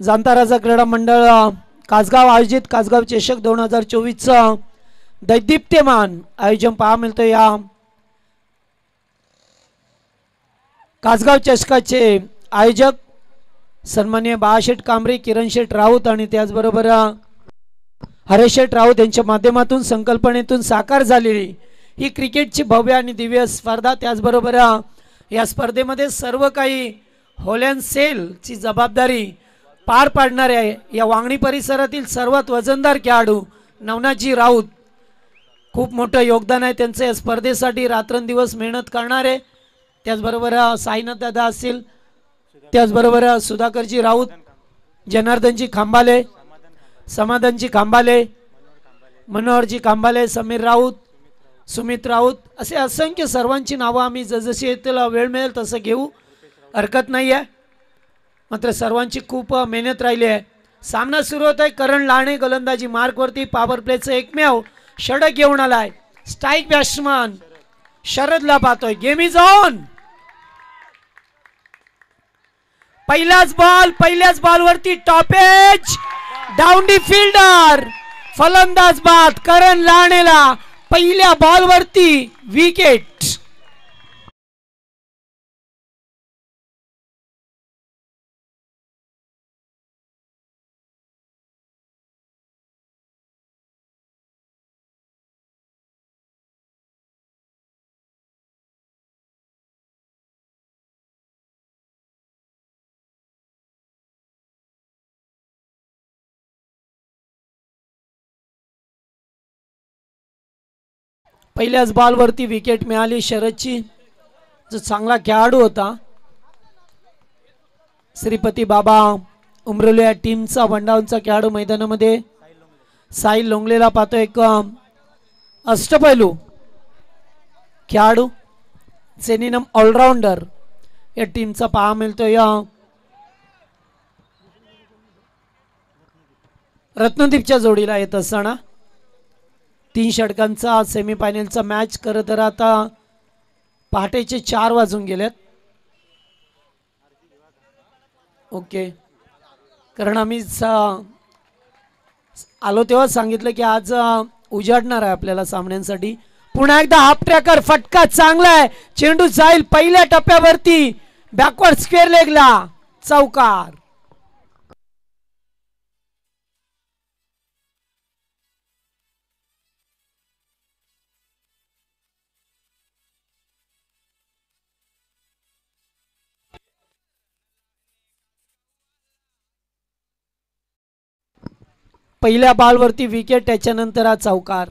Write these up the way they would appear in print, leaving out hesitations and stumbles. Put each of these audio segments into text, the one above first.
जाणता राजा क्रीडा मंडळ कासगाव आयोजित कासगाव चषक 2024 दैदिप्यमान आयोजन पहा मिळतो। या कासगाव चषकाचे आयोजक सन्माननीय बाळाशेठ कांबरे, किरण शेठ राऊत आणि त्याचबरोबर हरेश शेठ राऊत यांच्या माध्यमातून संकल्पनेतून साकार झालेली ही क्रिकेटची भव्य आणि दिव्य स्पर्धा। त्याचबरोबर या स्पर्धेमध्ये सर्व काही होल अँड सेलची जबाबदारी पार पाडणारे आहे या वांगणी परिसरातील सर्वात वजनदार खेळाडू नवनाथजी राऊत। खूप मोठं योगदान आहे त्यांचं या स्पर्धेसाठी, रात्रंदिवस मेहनत करणारे। त्याचबरोबर साईनाथ दादा असतील, त्याचबरोबर सुधाकरजी राऊत, जनार्दनजी खांबाले, समाधानजी खांबाले, मनोहरजी खांबाले, समीर राऊत, सुमित राऊत, असे असंख्य सर्वांची नावं आम्ही जसजशी येतील वेळ मिळेल तसं घेऊ, हरकत नाही आहे। मात्र सर्वांची खूप मेहनत राहिली आहे। सामना सुरू होत आहे। करण लाणे गोलंदाजी मार्कवरती, पॉवर प्लेचं एकमेव षटक घेऊन आलाय। स्ट्राईक बॅट्समन शरदला पाहतोय। Game is on. पहिल्याच बॉलवरती टॉपेज, डाऊन दी फिल्डर, फलंदाज बाद करण लाणेला पहिल्या बॉलवरती विकेट। पहिल्याच बॉलवरती विकेट मिळाली शरदची, जो चांगला खेळाडू होता। श्रीपती बाबा उमरोली या टीमचा वनडाऊनचा खेळाडू मैदानामध्ये साहिल लोंगलेला पाहतो। एक अष्टपैलू खेळाडू, सेनिनम ऑलराऊंडर या टीमचा पहा मिळतो। या रत्नदीपच्या जोडीला येत असताना 3 षटकांचा सेमीफायनलचा मॅच खरं तर आता पहाटेचे 4 वाजून गेलेत। ओके, कारण आम्ही आलो तेव्हा सांगितलं की आज उजाडणार आहे आपल्याला सामन्यांसाठी। पुन्हा एकदा हाफ ट्रॅकर, फटका चांगला आहे, चेंडू जाईल पहिल्या टप्प्यावरती बॅकवर्ड स्क्वेअर लेगला, चौकार। पहिल्या बॉलवरती विकेट, त्याच्यानंतर हा चौकार।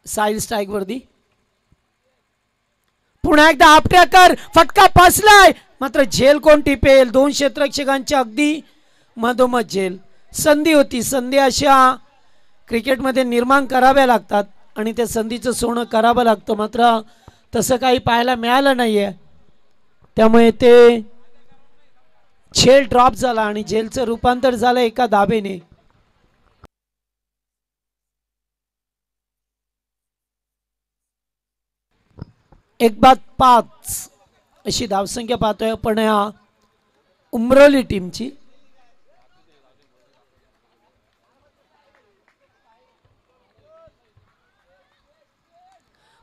साहिल स्ट्राईक वरती, पुन्हा एकदा हाफ ट्रॅकर, फटका पासलाय, मात्र झेल कोण टिपेल? 2 क्षेत्ररक्षकांच्या अगदी मधोमध झेल। संधी होती, संधी अशा क्रिकेटमध्ये निर्माण कराव्या लागतात आणि त्या संधीचं सोनं करावं लागतं, मात्र तसं काही पाहायला मिळालं नाहीये। त्यामुळे ते झेल ड्रॉप झाला आणि झेलचं रूपांतर झालं एका धाबेने। एक बाद 5 अशी धावसंख्या पाहतोय आपण या उमरोली टीमची।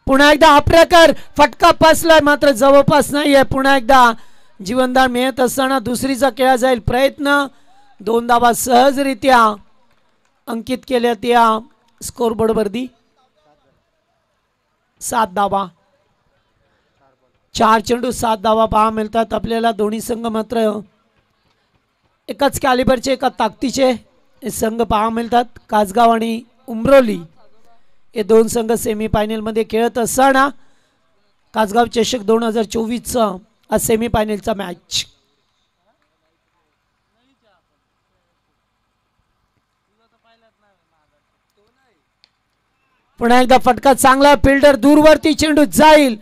पुन्हा एकदा हाफ ट्रॅकर, फटका पासलाय, मात्र जवळपास नाहीये। पुन्हा एकदा जीवनदान मिळत असताना दुसरीचा केला जाईल प्रयत्न। 2 धावा सहजरित्या अंकित केल्यात या स्कोरबोर्ड वरती। 7 धावा, 4 चेंडू 7 धावा पहा मिळतात आपल्याला। दोन्ही संघ मात्र एकाच कॅलिबरचे, एका ताकदीचे संघ पहा मिळतात। कासगाव आणि उमरोली हे 2 संघ सेमीफायनल मध्ये खेळत असताना कासगाव चषक 2024चा हा सेमीफायनलचा मॅच। पुन्हा एकदा फटका चांगला, फिल्डर दूरवरती, चेंडू जाईल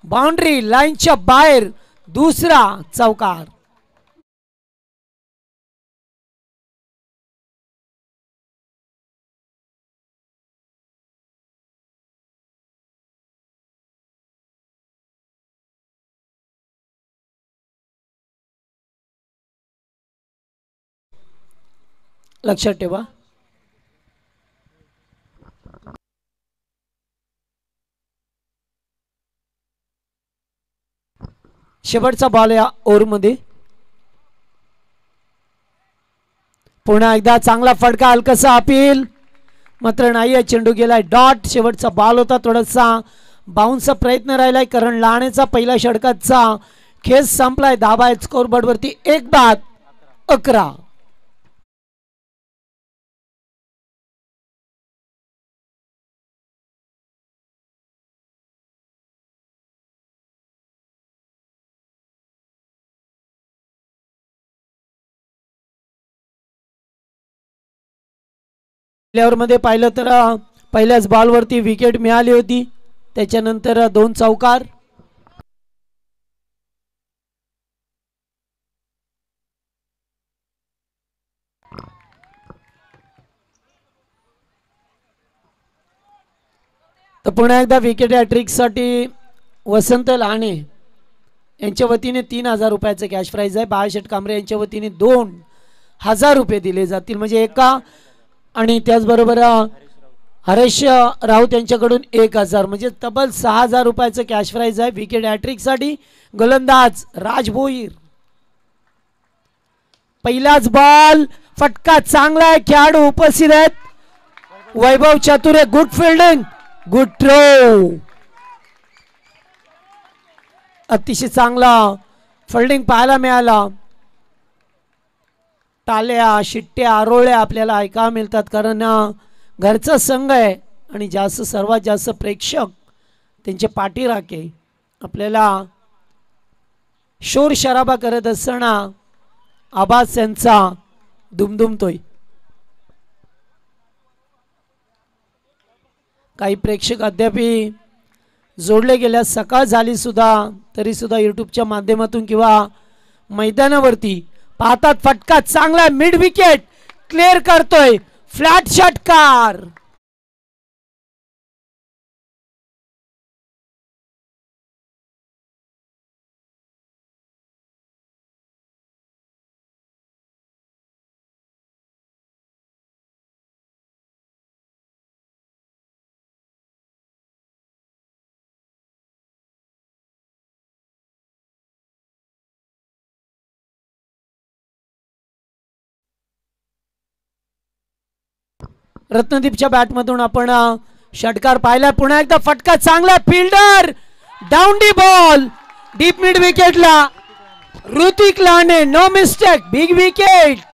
बाउंड्री लाईनच्या बाहेर, दुसरा चौकार। लक्षात ठेवा. शेवटचा बॉल या ओव्हरमध्ये. पुन्हा एकदा चांगला फटका, हलकासा अपील, मात्र नाही, चेंडू गेलाय डॉट. शेवटचा बॉल होता, थोडासा बाउन्सचा प्रयत्न राहिलाय, कारण लाण्याचा पहिल्या षटकाचा खेळ संपलाय. धाबा आहेत स्कोर बोर्ड वरती 1-11. मध्ये पाहिलं तर पहिल्याच बॉलवरती विकेट मिळाली होती, त्याच्यानंतर 2 चौकार. तर पुन्हा एकदा विकेट हॅट्रिक साठी वसंत लाणे यांच्या वतीने 3000 रुपयाचं कॅश प्राइज आहे. बाळाशेठ कांबरे यांच्या वतीने 2000 रुपये दिले जातील, म्हणजे एका, आणि त्याचबरोबर हरेश राऊत यांच्याकडून 1000, म्हणजे तब्बल 6000 रुपयाचं कॅश प्राइज आहे. विकेट हॅट्रिक साठी गोलंदाज राज भोईर. पहिलाच बॉल, फटका चांगला आहे, खेळाडू उपस्थित आहेत. वैभव चतुरे, गुड फिल्डिंग, गुड थ्रो, अतिशय चांगला फिल्डिंग पाहायला मिळाला. टाळ्या, शिट्ट्या, आरोळ्या आपल्याला ऐकायला मिळतात, कारण घरचा संघ आहे आणि सर्वात जास्त प्रेक्षक त्यांचे पाठीराखे आपल्याला शोर शराबा करत असताना आवाज त्यांचा दुमदुमतोय. काही प्रेक्षक अद्यापही जोडले गेल्या, सकाळ झाली सुद्धा तरी सुद्धा यूट्यूबच्या माध्यमातून किंवा मैदानावरती पाहतात. फटका चांगला, मिड विकेट क्लिअर करतोय, फ्लॅट षटकार. रत्नदीपच्या बॅटमधून आपण षटकार पाहिला. पुन्हा एकदा फटका चांगला, fielder down the ball, deep mid विकेटला ऋतिक लाने, नो मिस्टेक, बिग विकेट.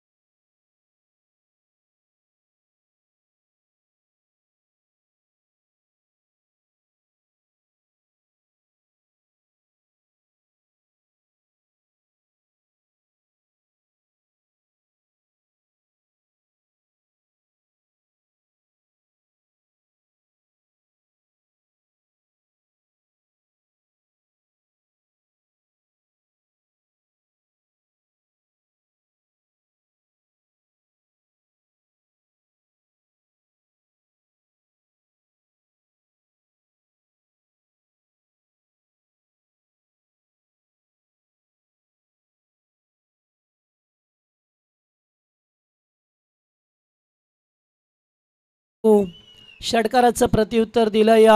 षटकाराचं प्रत्युत्तर दिलं या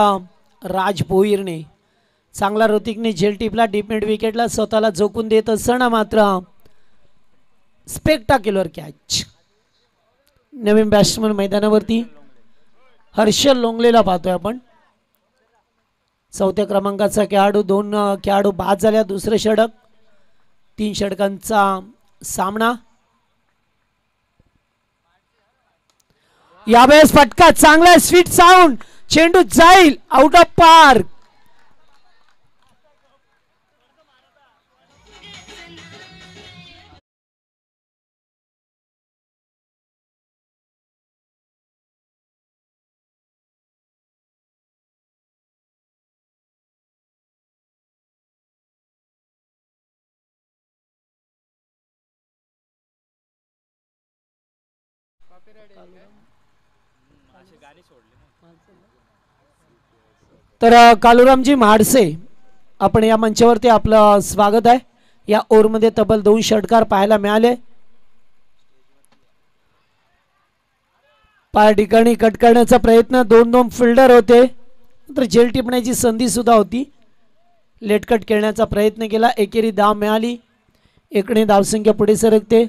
राज भोईरने. चांगला ऋतिकने झेल टिपला, डीप मिड विकेटला स्वतःला झोकून देत असताना मात्र स्पेक्टाक्युलर कॅच. नवीन बॅट्समन मैदानावरती हर्षल लोंगलेला पाहतोय आपण. 4थ्या क्रमांकाचा खेळाडू, 2 खेळाडू बाद झाल्या. दुसरे षटक, 3 षटकांचा सामना. यावेळेस फटका चांगला, स्वीट साऊंड, चेंडू जाईल आउट ऑफ पार्क. तर कालुरामजी म्हाडसे, आपण या मंचावरती आपलं स्वागत आहे. या ओव्हरमध्ये तब्बल 2 षटकार पाहायला मिळाले. पाय ठिकाणी कट करण्याचा प्रयत्न, दोन दोन फिल्डर होते तर झेल टिपण्याची संधी सुद्धा होती. लेट कट खेळण्याचा प्रयत्न केला, एकेरी धाव मिळाली. एकणे धावसंख्या पुढे सरकते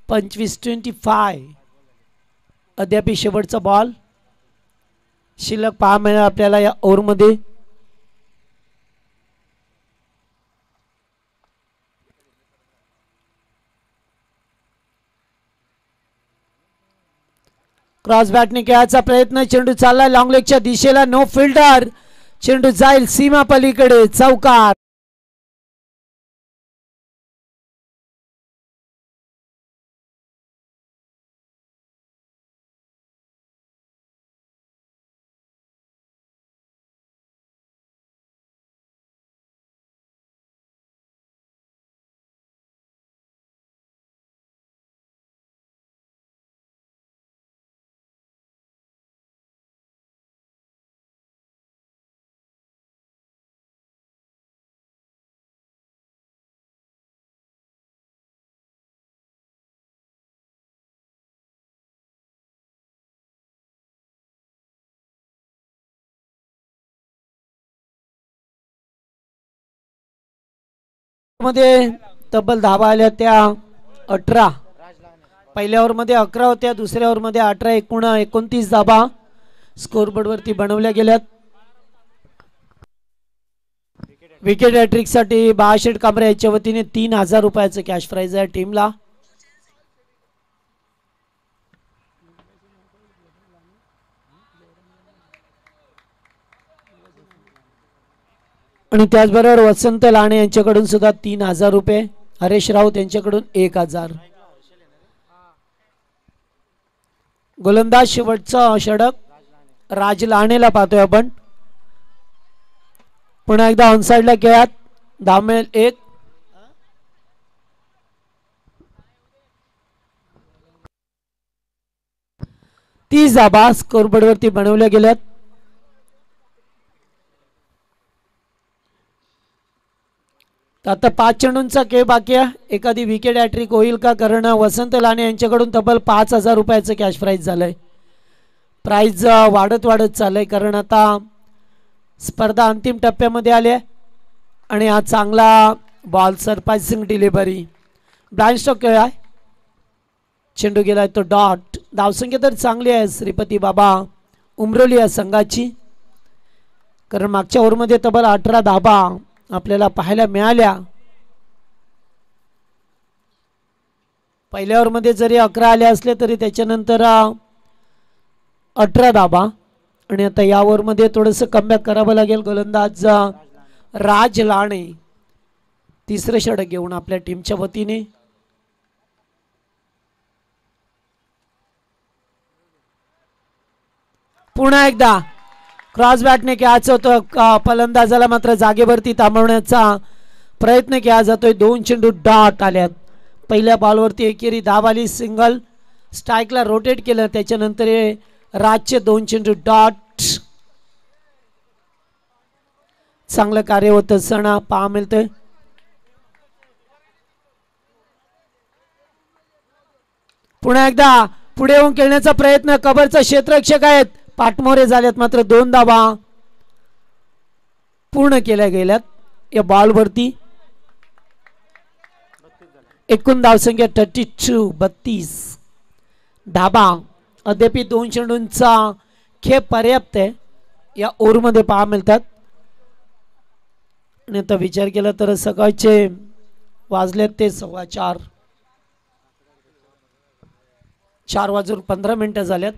25-25. अद्याप शेवटचा बॉल शिल्लक पहा मिळेल आपल्याला या ओव्हरमध्ये. क्रॉस बॅटने खेळायचा प्रयत्न, चेंडू चालला लॉंग लेगच्या दिशेला, नो फिल्डर, चेंडू जाईल सीमा पलीकडे, चौकार. मध्ये तब्बल धावा आल्या त्या 18. पहिल्या ओव्हरमध्ये 11 होत्या, दुसऱ्या ओव्हरमध्ये 18, एकूण 29 धावा स्कोरबोर्ड वरती बनवल्या गेल्यात. विकेट हॅट्रिक साठी बाळाशेठ कांबरे याच्या वतीने 3000 रुपयाचं कॅश प्राइज आहे टीमला. आणि त्याचबरोबर वसंत लाणे यांच्याकडून सुद्धा 3000 रुपये, हरेश राऊत यांच्याकडून 1000. गोलंदाज शेवटचा षटक राज लाणेला पाहतोय आपण. पुन्हा एकदा ऑनसाइडला खेळात धाव मिळेल 1. तीस धावा स्कोरबोर्ड वरती बनवल्या गेल्यात. आता 5 चेंडूंचा खेळ बाकी आहे. एखादी विकेट हॅट्रिक होईल का, कारण वसंत लाणे यांच्याकडून तब्बल 5000 रुपयाचं कॅश प्राइज झालंय. प्राइज वाढत वाढत चाललंय, कारण आता स्पर्धा अंतिम टप्प्यामध्ये आली आहे. आणि हा चांगला ball, surprising delivery, blind stroke खेळ आहे. चेंडू गेलाय तो डॉट. धावसंख्या तर चांगली आहे श्रीपती बाबा उमरोली या संघाची, कारण मागच्या ओव्हरमध्ये तब्बल 18 धावा आपल्याला पाहायला मिळाल्या. पहिल्या ओव्हरमध्ये जरी 11 आले असले तरी त्याच्यानंतर 18 धावा. आणि आता या ओव्हरमध्ये थोडंसं कमबॅक करावं लागेल. गोलंदाज राज लाणे तिसरं षटक घेऊन आपल्या टीमच्या वतीने. पुन्हा एकदा क्रॉस बॅटने खेळायचं होतं, फलंदाजाला मात्र जागेवरती थांबवण्याचा प्रयत्न केला जातोय. 2 चेंडू डॉट आल्यात. पहिल्या बॉलवरती एकेरी धाव आली, सिंगल. स्ट्राईकला रोटेट केलं, त्याच्यानंतर राजचे 2 चेंडू डॉट. चांगलं कार्य होतं सणा पहा मिळतंय. पुन्हा एकदा पुढे येऊन खेळण्याचा प्रयत्न, कबरचा क्षेत्ररक्षक आहेत, पाठमोरे झालेत, मात्र 2 धावा पूर्ण केल्या गेल्यात या बॉलवरती. एकूण धावसंख्या 32 धाबा. अद्याप 2 चेंडूंचा खेळ पर्याप्त आहे या ओव्हरमध्ये पहा मिळतात. आणि आता विचार केला तर सकाळचे वाजलेत ते 4:15, 4:15 झाल्यात.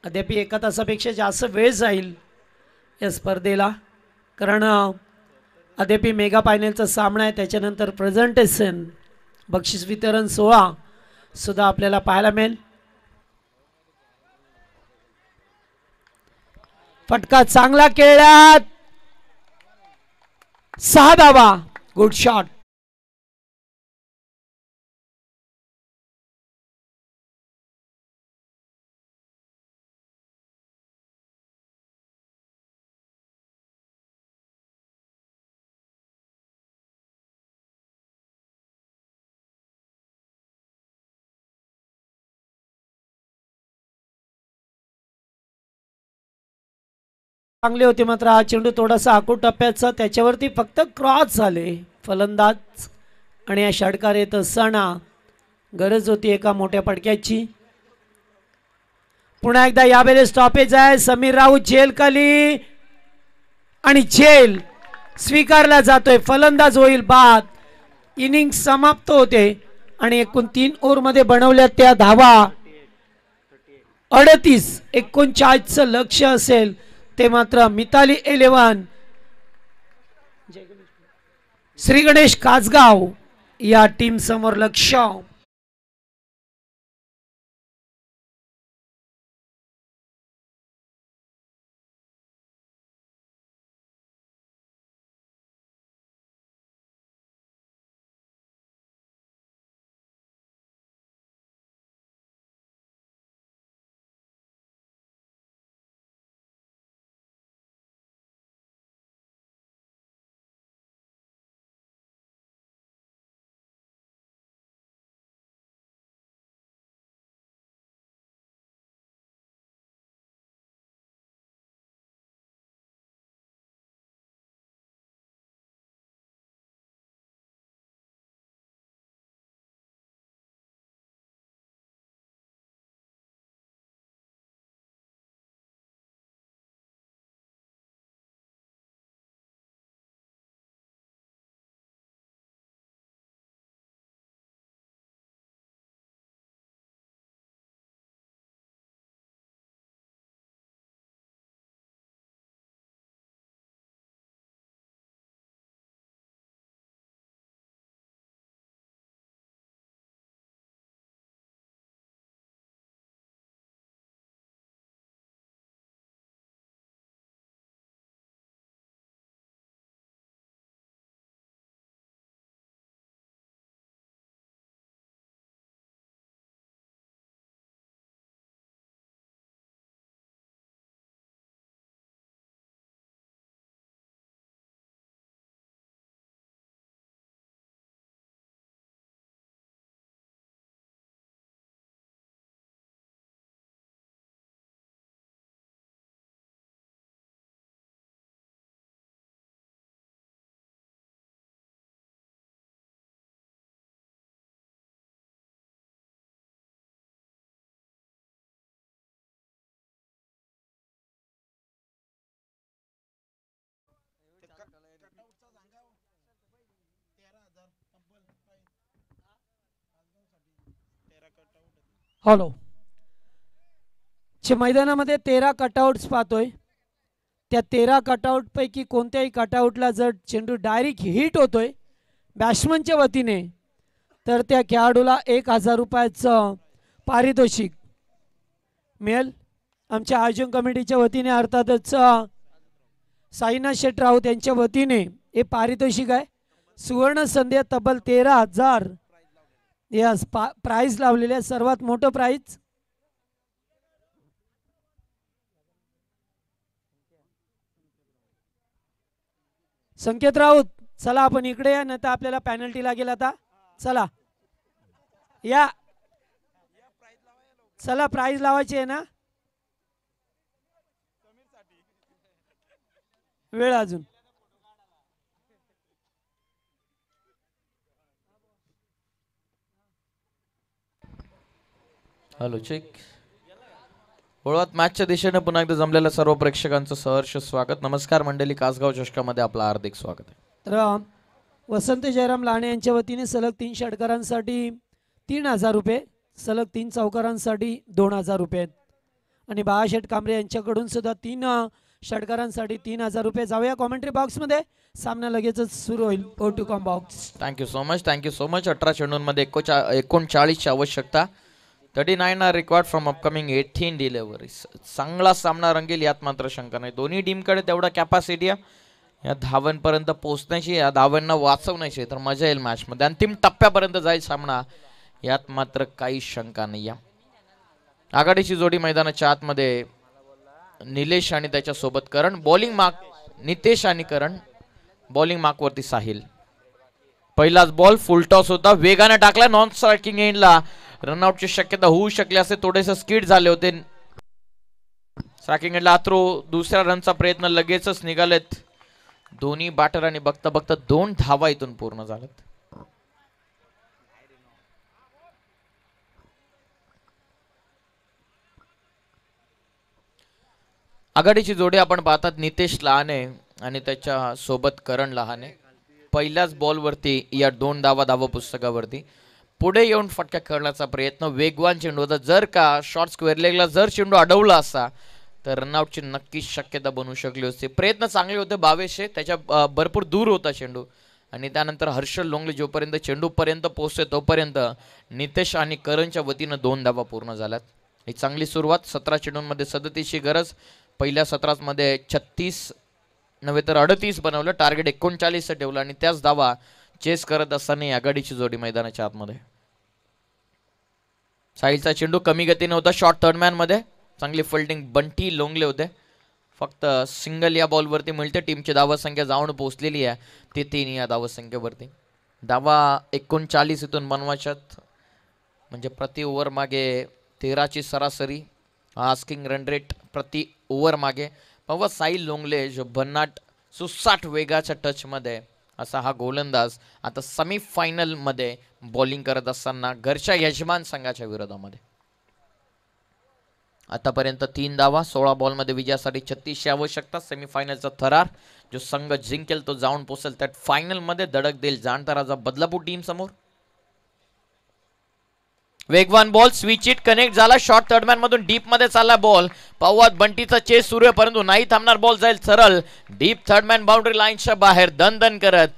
अद्याप 1 तासापेक्षा जास्त वेळ जाईल या स्पर्धेला, कारण अद्याप मेगा फायनलचा सामना आहे. त्याच्यानंतर प्रेझेंटेशन, बक्षीस वितरण सोहळा सुद्धा आपल्याला पाहायला मिळेल. फटका चांगला खेळल्यात, 6 धावा, गुड शॉट. चांगले होते, मात्र हा चेंडू थोडासा आखूड टप्प्याचा, त्याच्यावरती फक्त क्रॉस झाले फलंदाज आणि या षटकार येत असताना गरज होती एका मोठ्या फटक्याची. पुन्हा एकदा यावेळेस स्टॉपेज आहे. समीर राऊत झेल खाली आणि झेल स्वीकारला जातोय. फलंदाज होईल बाद. इनिंग समाप्त होते आणि एकूण 3 ओव्हरमध्ये बनवल्या त्या धावा 38-39 लक्ष्य असेल ते मात्र मिताली 11 श्री गणेश कासगाव या टीम समोर लक्ष्य. हॅलो, मैदानामध्ये 13 कटआउट्स पाहतोय. त्या 13 कटआउट पैकी कोणत्याही कटआउटला जर चेंडू डायरेक्ट हिट होतोय बॅट्समनच्या वतीने तर त्या खेळाडूला 1000 रुपयाचं पारितोषिक मिळेल. आमच्या आयोजन कमिटीच्या वतीने अर्थातच साईनाथ शेट राऊत यांच्या वतीने हे पारितोषिक आहे. सुवर्ण संध्या तब्बल 13,000 यस प्राइज लावलेले, सर्वात मोठं प्राइज. संकेत राऊत चला आपण इकडे या, नाही तर आपल्याला पेनल्टी लागेल. आता चला या, चला प्राइज लावायची आहे ना, वेळ अजून. Hello check. ओळवत मॅचच्या दिशेने पुन्हा एकदा जमलेल्या सर्व प्रेक्षकांचं सहर्ष स्वागत. नमस्कार मंडळी, कासगाव चषकामध्ये आपलं हार्दिक स्वागत आहे. तर वसंत जयराम लाणे यांच्या वतीने सलग 3 षटकारांसाठी 3000 रुपये, सलग 3 चौकारांसाठी 2000 रुपये आणि बाळाशेठ कांबळे यांच्याकडून सुद्धा 3 षटकारांसाठी 3000 रुपये. जाऊया कॉमेंट्री बॉक्समध्ये, सामना लगेचच सुरू होईल. Go to com box. Thank you so much, thank you so much. 18 चेंडूंमध्ये 39ची आवश्यकता. 39 are required from upcoming 18 deliveries. चांगला सामना रंगेल यात मात्र शंका नाही. दोन्ही टीमकडे तेवढा कॅपॅसिटी आहे या धावांपर्यंत पोहोचण्याची, या धावांना वाचवण्याची. तर मजा येईल मॅचमध्ये. अंतिम टप्प्यापर्यंत जाईल सामना यात मात्र काही शंका नाही. आघाडीची जोडी मैदानाच्या आतमध्ये निलेश आणि त्याच्यासोबत करण. बॉलिंग मार्क नितेश आणि करण. बॉलिंग मार्क वरती साहिल. पहिलाच बॉल फुल टॉस होता, वेगाने टाकला नॉन स्ट्रायकिंग एंडला. रनआउटची शक्यता होऊ शकली असते, थोडेसे स्किड झाले होते. स्ट्रायकिंग एंडला अथ्रो दुसऱ्या रनचा प्रयत्न लगेचच निघालेत दोन्ही बॅटर आणि बघता बघता 2 धावा इथून पूर्ण झाल्यात. आघाडीची जोडी आपण पाहतात नितेश लहाने आणि त्याच्या सोबत करण लहाने. पहिल्याच बॉलवरती या 2 धावा पुस्तकावरती पुढे येऊन फटका खेळण्याचा प्रयत्न. वेगवान चेंडू होता. जर का शॉर्ट स्क्वेअर लेगला जर चेंडू अडवला असता तर रनआउटची नक्कीच शक्यता बनू शकली असती. प्रयत्न चांगले होते बावेशे, त्याच्या भरपूर दूर होता चेंडू आणि त्यानंतर हर्षल लोंगले जोपर्यंत चेंडू पर्यंत पोहोचते तोपर्यंत नितेश आणि करणच्या वतीनं 2 धावा पूर्ण झाल्यात. ही चांगली सुरुवात. 17 चेंडूंमध्ये 37ची गरज. पहिल्या 17 मध्ये 36 नव्हे तर 38 बनवलं. टार्गेट 39 ठेवलं आणि त्याच धावा चेस करत असताना आघाडीची जोडी मैदानाच्या आतमध्ये. साहिलचा चेंडू कमी गतीने होता. शॉर्ट थर्ड मॅन मध्ये चांगली फिल्डिंग बंटी लोंगले होते. फक्त सिंगल या बॉलवरती मिळते. टीमची धावसंख्या जाऊन पोहोचलेली आहे ते 3 या धावसंख्येवरती. धावा 39 इथून बनवायच्यात म्हणजे प्रति ओव्हर मागे 13ची सरासरी. आस्किंग रन रेट प्रति ओव्हर मागे. बाबा साहिल लोंगले जो भन्नाट सुसाट वेगाच्या टचमध्ये असा हा गोलंदाज आता सेमीफायनल मध्ये बॉलिंग करत असताना घरच्या यजमान संघाच्या विरोधामध्ये. आतापर्यंत 3 धावा 16 बॉलमध्ये विजयासाठी 36ची आवश्यकता. सेमीफायनलचा थरार जो संघ जिंकेल तो जाऊन पोहोचेल त्यात फायनल मध्ये धडक देईल जाणता राजा बदलापूर टीम समोर. वेगवान बॉल स्विच इट कनेक्ट झाला. शॉर्ट थर्डमॅन मधून डीप मध्ये चालला बॉल. पाहुयात बंटीचा चेस सुरू आहे परंतु नाही थांबणार. बॉल जाईल सरळ डीप थर्डमॅन बाउंड्री लाईनच्या बाहेर दन दन करत.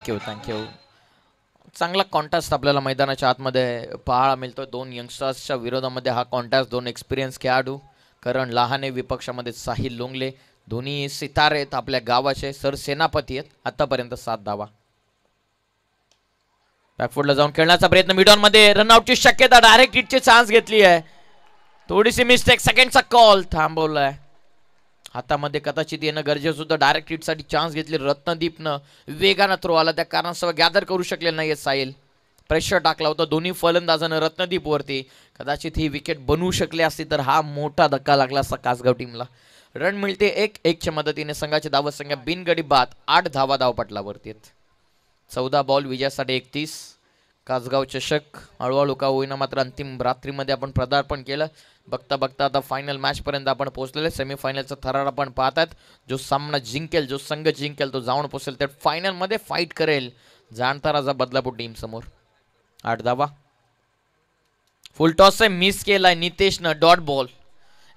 थँक्यू. चांगला कॉन्टेस्ट आपल्याला मैदानाच्या आतमध्ये पाहायला मिळतोय. 2 यंगस्टर्सच्या विरोधामध्ये हा कॉन्टेस्ट. 2 एक्सपिरियन्स खेळाडू. करण लहाने विपक्षामध्ये साहिल लोंगले. दोन्ही सितारे आहेत आपल्या गावाचे. सरसेनापती आहेत. आतापर्यंत 7 धावा. बॅकफुटला जाऊन खेळण्याचा प्रयत्न. मिडॉन मध्ये रनआउटची शक्यता. डायरेक्ट हिटची चान्स घेतली आहे. थोडीशी मिस्टेक. सेकंडचा कॉल थांबवलाय. हातामध्ये कदाचित येणं गरजेचं होतं. डायरेक्ट हिटसाठी चान्स घेतली. रत्नदीपनं वेगानं थ्रो आला त्या कारणास्तव गॅदर करू शकले नाही साहिल. प्रेशर टाकला होता दोन्ही फलंदाजानं रत्नदीपवरती. कदाचित ही विकेट बनवू शकली असती तर हा मोठा धक्का लागला असता कासगाव टीमला. रन मिळते 1-1च्या मदतीने. संघाची धावसंख्या बिनगडी बाद 8 धावा धावपटलावरती आहेत. 14 बॉल विजयासाठी 31. कासगाव चषक हळूहळू का होईना मात्र अंतिम रात्रीमध्ये आपण पदार्पण केलं. बघता बघता आता फायनल मॅच पर्यंत आपण पोहोचलेले. सेमीफायनलचा थरार आपण पाहतात. जो सामना जिंकेल जो संघ जिंकेल तो जाऊन पोहोचेल त्या फायनल मध्ये फाईट करेल जाणता राजा बदलापूर टीम समोर. 8 धावा. फुल टॉस मिस केलाय नितेशनं. Dot ball.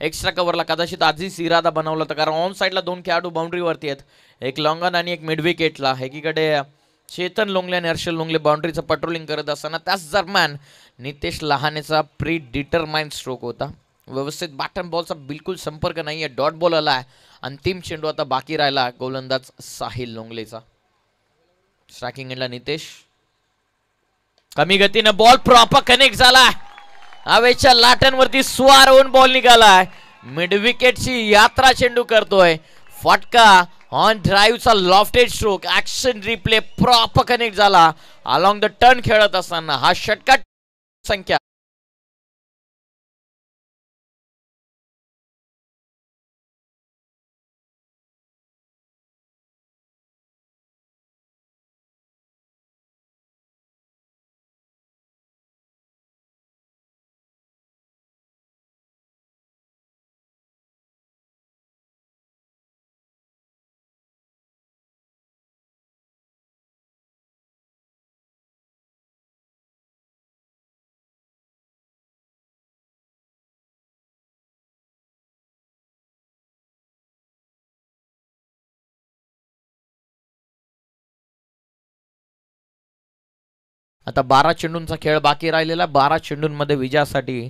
एक्स्ट्रा कव्हरला कदाचित आधीच इरादा बनवला होता कारण ऑन साईडला 2 खेळाडू बाउंड्रीवरती आहेत. एक लॉंगन आणि एक मिड विकेटला. एकीकडे चेतन लोंगले आणि हर्षल लोंगले बाउंड्रीचं पेट्रोलिंग करत असताना त्याच दरम्यान नितेश लहानेचा प्री डिटरमाइंड स्ट्रोक होता. व्यवस्थित बॅटन बॉलचा बिलकुल संपर्क नाही आहे. डॉट बॉल आला. अंतिम चेंडू आता बाकी राहिला गोलंदाज साहिल लोंगलेचा. स्ट्रायकिंग एंडला नितेश. कमी गतीने बॉल प्रॉपर कनेक्ट झाला. हवेच्या लाटांवरती स्वार होऊन बॉल निघालाय. मिड विकेटची यात्रा चेंडू करतोय. फटका ऑन ड्राईव्हचा lofted stroke. Action replay proper connect झाला. अलॉंग द टर्न खेळत असताना हा षटकार संख्या आता 12 चेंडूंचा खेळ बाकी राहिलेला. 12 चेंडूंमध्ये विजयासाठी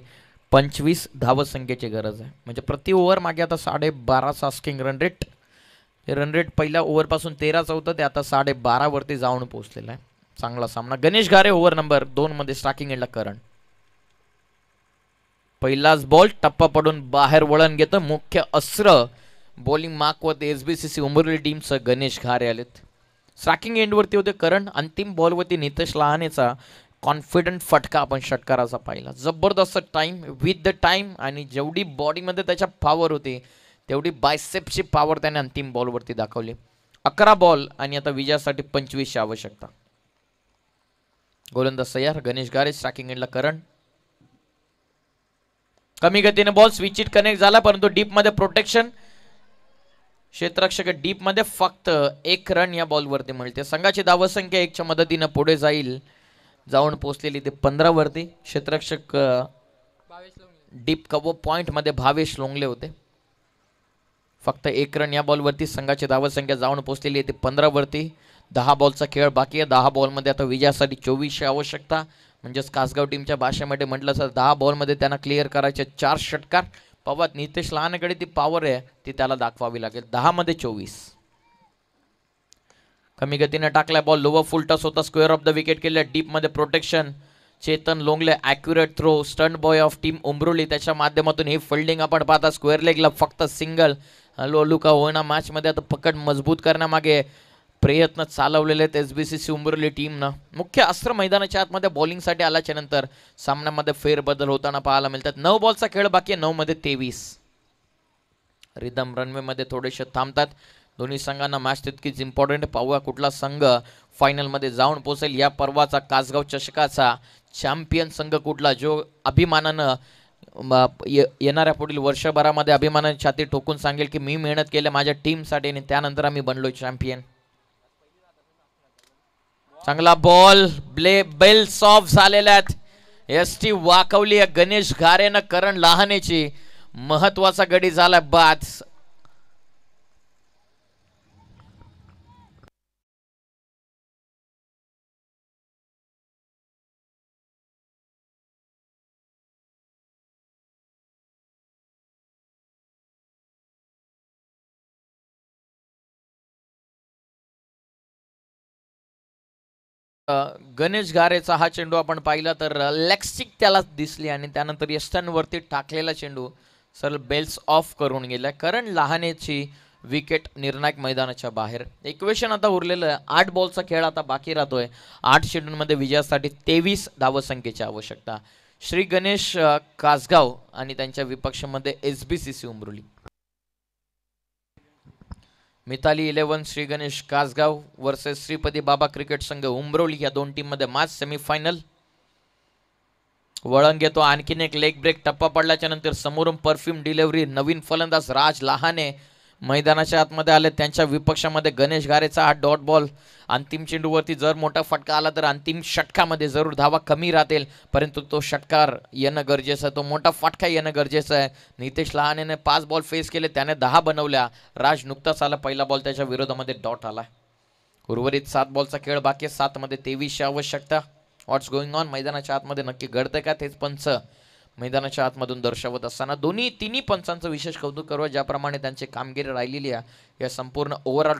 25 धावसंख्येची गरज आहे. म्हणजे प्रति ओव्हर मागे आता 12.5 आस्किंग रन रेट. हे रन रेट पहिल्या ओव्हरपासून 13चं होतं ते आता 12.5 वरती जाऊन पोहोचलेलं आहे. चांगला सामना. गणेश घारे ओव्हर नंबर 2 मध्ये स्ट्रायकिंग एंडला करण. पहिलाच बॉल टप्पा पडून बाहेर वळण घेतं. मुख्य अस्त्र बॉलिंग मार्कवरती एसबीसीसी उंबरली टीमचं गणेश घारे आलेत. स्ट्रायकिंग एंडवरती होते करण. अंतिम बॉलवरती नितेश लहानेचा कॉन्फिडंट फटका आपण षटकाराचा पाहिला. जबरदस्त टाइम विथ द टाइम आणि जेवढी बॉडीमध्ये त्याच्या पॉवर होती तेवढी बायसेप्सची पॉवर त्याने अंतिम बॉलवरती दाखवली. 11 बॉल आणि आता विजयासाठी 25ची आवश्यकता. गोलंदाज तयार. गणेश घारे. स्ट्रायकिंग एंडला करण. कमी गतीने बॉल स्विच इट कनेक्ट झाला परंतु डीप मध्ये प्रोटेक्शन. क्षेत्ररक्षक डीप मध्ये फक्त 1 रन या बॉलवरती मिळते. संघाची धावसंख्या 1च्या मदतीने पुढे जाऊन पोहोचलेली ते 15 वरती. क्षेत्ररक्षक डीप कव्हर पॉइंट मध्ये भावेश लोंगले होते. फक्त 1 रन या बॉलवरती संघाची धावसंख्या जाऊन पोहोचलेली आहे ते 15 वरती. 10 बॉलचा खेळ बाकी आहे. 10 बॉलमध्ये आता विजयासाठी 24ची आवश्यकता. म्हणजेच कासगाव टीमच्या भाषेमध्ये म्हटलं तर 10 बॉलमध्ये त्यांना क्लिअर करायचे 4 षटकार. पवार नितेश लहानेकडे ती पॉवर आहे ती त्याला दाखवावी लागेल. 10 मध्ये 24. कमी गतीने टाकलाय बॉल. लोवर फुल टस होता. स्क्वेअर ऑफ द विकेट केले. डीप मध्ये protection. Chetan Longle accurate throw. Stunt boy of team Umbroli त्याच्या माध्यमातून ही फिल्डिंग आपण पाहता. स्क्वेअर लेगला फक्त सिंगल. लोलू का होईना मॅच मध्ये आता पकड मजबूत करण्यामागे प्रयत्न चालवलेले आहेत एसबीसीसी उंबरोली टीमनं. मुख्य अस्त्र मैदानाच्या आतमध्ये बॉलिंगसाठी आल्याच्या नंतर सामन्यामध्ये फेरबदल होताना पाहायला मिळतात. 9 बॉलचा खेळ बाकी आहे. 9 मध्ये 23. रिदम रनवे मध्ये थोडेसे थांबतात. दोन्ही संघांना मॅच तितकीच इम्पॉर्टंट. पाहूया कुठला संघ फायनलमध्ये जाऊन पोहोचेल. या पर्वाचा कासगाव चषकाचा चॅम्पियन संघ कुठला जो अभिमानानं येणाऱ्या पुढील वर्षभरामध्ये अभिमानाने छाती ठोकून सांगेल की मी मेहनत केली माझ्या टीमसाठी आणि त्यानंतर आम्ही बनलोय चॅम्पियन. चांगला बॉल. बेल सॉफ्ट झालेल्या आहेत. एसटी वाकवली आहे गणेश घारेनं करण लहानेची. महत्वाचा गडी झाला बाद. गणेश घारेचा हा चेंडू आपण पाहिला तर लेगस्टिक त्याला दिसली आणि त्यानंतर यस्टनवरती टाकलेला चेंडू सरळ बेल्स ऑफ करून गेला. करण लहानेची विकेट निर्णायक मैदानाच्या बाहेर. इक्वेशन आता उरलेलं 8 बॉलचा खेळ आता बाकी राहतोय. 8 चेंडूंमध्ये विजयासाठी 23 धावसंख्येची आवश्यकता. श्री गणेश कासगाव आणि त्यांच्या विपक्षामध्ये एसबीसीसी उंबरोली. मिताली 11 श्री गणेश कासगाव वर्सेस श्रीपती बाबा क्रिकेट संघ उंबरोली या दोन टीम मध्ये मॅच सेमीफायनल. वळण घेतो आणखीन एक लेग ब्रेक. टप्पा पडल्याच्या नंतर समोरून परफ्यूम डिलिव्हरी. नवीन फलंदाज राज लहाने मैदानाच्या आतमध्ये आले. त्यांच्या विपक्षामध्ये गणेश घारेचा हा डॉट बॉल. अंतिम चेंडूवरती जर मोठा फटका आला तर अंतिम षटकामध्ये जरूर धावा कमी राहतील परंतु तो षटकार येणं गरजेचं आहे. तो मोठा फटका येणं गरजेचं आहे. नितेश लहानेने 5 बॉल फेस केले. त्याने 10 बनवल्या. राज नुकताच आला. पहिला बॉल त्याच्या विरोधामध्ये डॉट आला. उर्वरित 7 बॉलचा खेळ बाकी. 7 मध्ये 23ची आवश्यकता. व्हॉट्स गोइंग ऑन मैदानाच्या आतमध्ये नक्की घडतंय का तेच पंच मैदानाच्या आतमधून दर्शवत असताना तिन्ही पंचांचं विशेष कौतुक करूया ज्याप्रमाणे त्यांची कामगिरी राहिलेली आहे या संपूर्ण ओव्हरऑल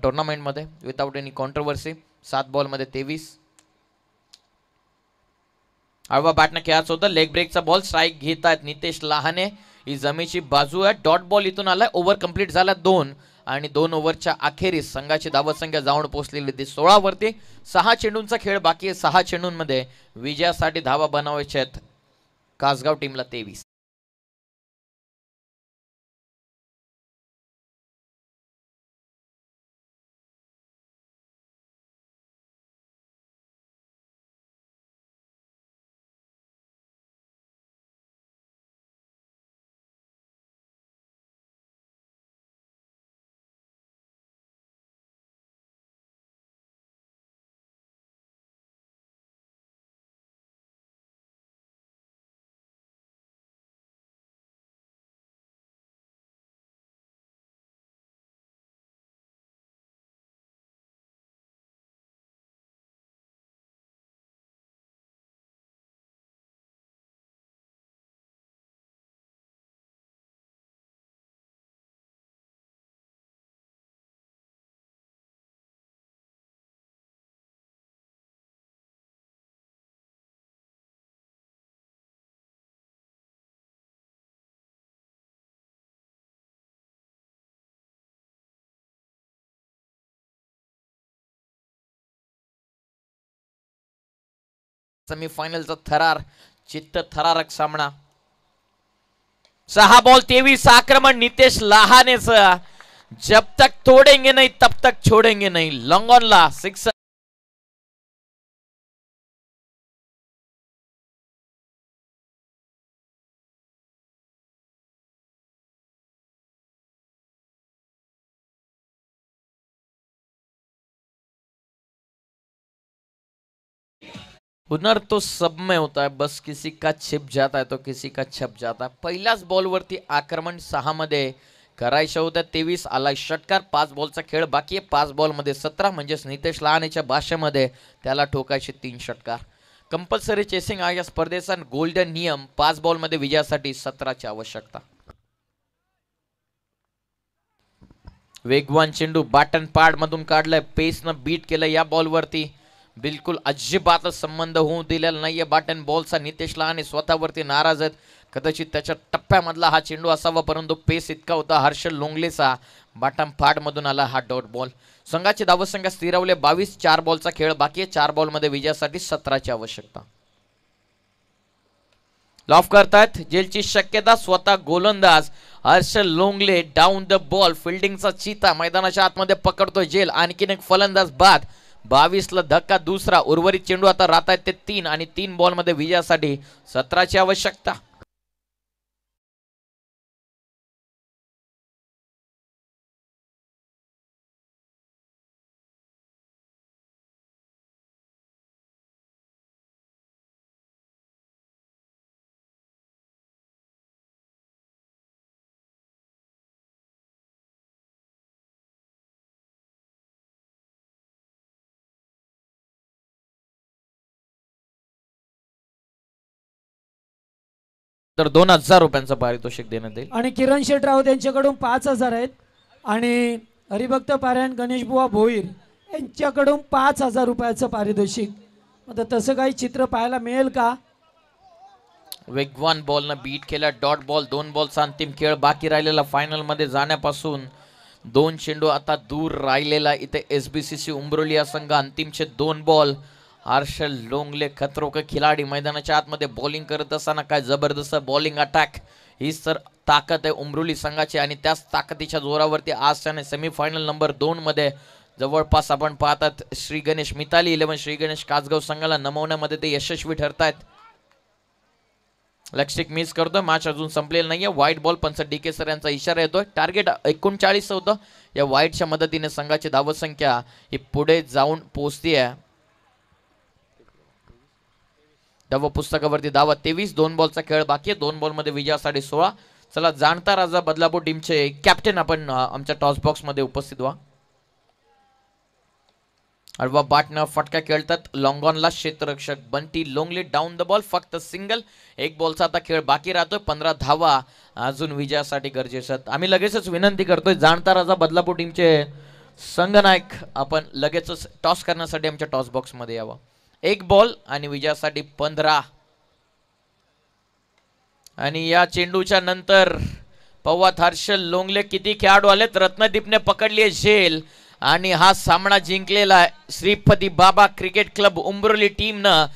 टुर्नामेंटमध्ये विदाउट एनी कॉन्ट्रोवर्सी. 7 बॉलमध्ये 23. आडवा बॅटने खेळायचं होतं. Leg ब्रेकचा ball. स्ट्राईक घेत आहेत नितेश लहाने. ही जमेची बाजू आहे. डॉट बॉल इथून आलाय. ओव्हर कंप्लीट झाला 2 आणि 2 ओव्हरच्या अखेरीस संघाची धावसंख्या जाऊन पोहोचलेली ती 16 वरती. 6 चेंडूंचा खेळ बाकी आहे. 6 चेंडूंमध्ये विजयासाठी धावा बनवायच्या आहेत कासगाव टीमला 23. सेमीफायनलचा थरार चित्त थरारक सामना 6 बॉल 23 आक्रमण नितेश लहानेचं जब तक तोडेंगे नहीं तब तक छोडेंगे नहीं लॉन्ग ऑन ला 6 हुनर तो सब में होता है बस किसी का छिप जाता है तो किसी का छप जाता है पहिल्याच बॉलवरती आक्रमण 6 मध्ये करायचं होतं 23 आला षटकार 5 बॉलचा खेळ बाकी आहे 5 बॉल मध्ये 17 म्हणजेच नितेश लहानेच्या भाषेमध्ये त्याला ठोकायचे 3 षटकार कंपल्सरी चेसिंग आहे या स्पर्धेचा गोल्डन नियम 5 बॉल मध्ये विजयासाठी 17 ची आवश्यकता वेगवान चेंडू बॅटन पॅड मधून काढलाय पेसनं बीट केलं या बॉलवरती बिलकुल अजिबातच संबंध होऊ दिलेला नाहीये बॅटन बॉलचा नितेश लहाने स्वतःवरती नाराज आहेत कदाचित त्याच्या टप्प्यामधला हा चेंडू असावा परंतु पेस इतका होता हर्षल लोंगलेचा बॅटन पॅड मधून आला हा डॉट बॉल संघाची धावसंख्या स्थिरावले 22 4 बॉलचा खेळ बाकी आहे 4 बॉल मध्ये विजयासाठी 17 ची आवश्यकता लॉफ करतात जेलची शक्यता स्वतः गोलंदाज हर्षल लोंगले डाऊन द बॉल फिल्डिंगचा चीता मैदानाच्या आतमध्ये पकडतोय जेल आणखीन एक फलंदाज बाद 22 ला धक्का दुसरा उर्वरित चेंडू आता राहत आहेत ते 3 आणि 3 बॉल मध्ये विजयासाठी 17 ची आवश्यकता तर 2000 रुपयांचं पारितोषिक देण्यात येईल आणि किरण शेठ राऊत यांच्याकडून 5000 आहेत आणि हरिभक्त पारायण गणेश बुवा भोईर यांच्याकडून 5000 रुपयाचं पारितोषिक आता तसं काही चित्र पाहायला मिळेल का वेगवान बॉल न बीट केला डॉट बॉल 2 बॉलचा अंतिम खेळ बाकी राहिलेला फायनल मध्ये जाण्यापासून 2 चेंडू आता दूर राहिलेला इथे एसबीसीसी उंबरोली या संघ अंतिमचे 2 बॉल हर्षल लोंगले खतरो का खिलाडी मैदानाच्या आतमध्ये बॉलिंग करत असताना काय जबरदस्त बॉलिंग अटॅक हीच तर ताकद आहे उमरोली संघाची आणि त्याच ताकदीच्या जोरावरती आज त्याने सेमीफायनल नंबर 2 मध्ये जवळपास आपण पाहतात श्री गणेश मिताली 11 श्री गणेश कासगाव संघाला नमवण्यामध्ये ते यशस्वी ठरतायत लक्षिक मिस करतोय मॅच अजून संपलेला नाहीये व्हाईट बॉल पंच डीके सर यांचा इशारा येतोय टार्गेट 39 होतं या व्हाईटच्या मदतीने संघाची धावसंख्या ही पुढे जाऊन पोहोचतीये धाव पुस्तकावरती धावा 23 2 बॉलचा खेळ बाकी आहे 2 बॉल मध्ये विजयासाठी 16 चला जाणता राजा बदलापूर टीमचे कॅप्टन आपण आमच्या टॉस बॉक्स मध्ये उपस्थित व्हा अडवा बाटनं फटका खेळतात लॉंग ऑनला क्षेत्ररक्षक Bunty Longle down the ball फक्त सिंगल 1 बॉलचा आता खेळ बाकी राहतोय 15 धावा अजून विजयासाठी गरजेच्या आहेत आम्ही लगेचच विनंती करतोय जाणता राजा बदलापूर टीमचे संघनायक आपण लगेचच टॉस करण्यासाठी आमच्या टॉस बॉक्स मध्ये यावं 1 बॉल आणि विजयासाठी 15 आणि या चेंडूच्या नंतर पवात हर्षल लोंगले किती खेळाडू आलेत रत्नदीपने पकडली आहे झेल आणि हा सामना जिंकलेला आहे श्रीपती बाबा क्रिकेट क्लब उंबरोली टीमनं